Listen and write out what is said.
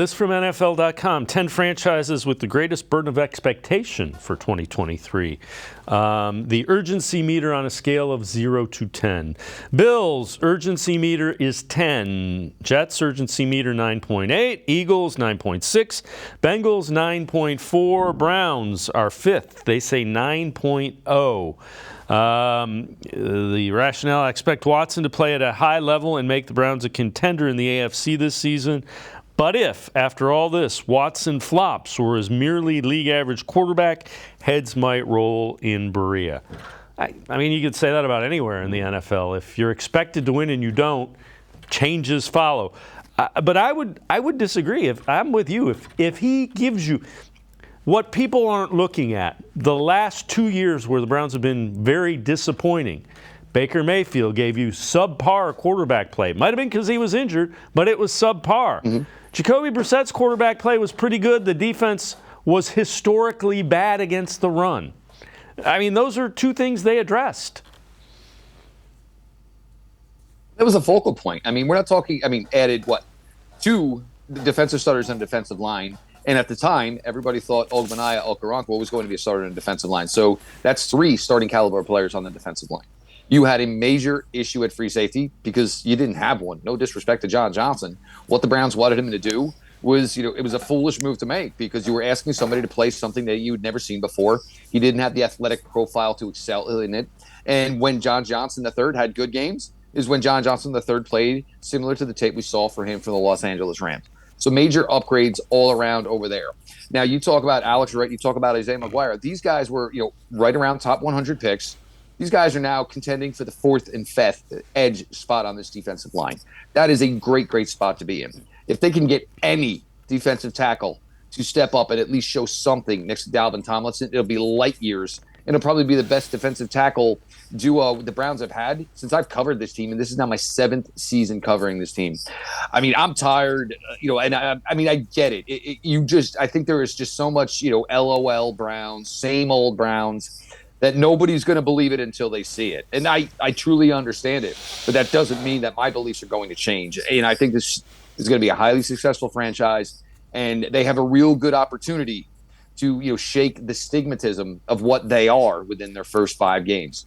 This from NFL.com, 10 franchises with the greatest burden of expectation for 2023. The urgency meter on a scale of 0 to 10. Bills, urgency meter is 10. Jets, urgency meter 9.8. Eagles, 9.6. Bengals, 9.4. Browns are 5th. They say 9.0. The rationale, I expect Watson to play at a high level and make the Browns a contender in the AFC this season. But if, after all this, Watson flops or is merely league average quarterback, heads might roll in Berea. I mean, you could say that about anywhere in the NFL. If you're expected to win and you don't, changes follow. But I would disagree. If I'm with you, if he gives you what people aren't looking at, the last 2 years where the Browns have been very disappointing. Baker Mayfield gave you subpar quarterback play. Might have been because he was injured, but it was subpar. Mm-hmm. Jacoby Brissett's quarterback play was pretty good. The defense was historically bad against the run. I mean, those are two things they addressed. That was a focal point. I mean, we're not talking, added, 2 defensive starters on the defensive line. And at the time, everybody thought Ogbonnaya Okoronkwo was going to be a starter on the defensive line. So that's 3 starting caliber players on the defensive line. You had a major issue at free safety because you didn't have one. No disrespect to John Johnson. What the Browns wanted him to do was, it was a foolish move to make because you were asking somebody to play something that you had never seen before. He didn't have the athletic profile to excel in it. And when John Johnson III had good games is when John Johnson III played similar to the tape we saw for him for the Los Angeles Rams. So major upgrades all around over there. Now, you talk about Alex Wright, you talk about Isaiah McGuire. These guys were, right around top 100 picks. These guys are now contending for the 4th and 5th edge spot on this defensive line. That is a great, great spot to be in. If they can get any defensive tackle to step up and at least show something next to Dalvin Tomlinson, it'll be light years. And it'll probably be the best defensive tackle duo the Browns have had since I've covered this team. And this is now my 7th season covering this team. I mean, I'm tired, and I get it. I think there is just so much, LOL Browns, same old Browns, that nobody's going to believe it until they see it. And I truly understand it, but that doesn't mean that my beliefs are going to change. And I think this is going to be a highly successful franchise, and they have a real good opportunity to shake the stigmatism of what they are within their first 5 games.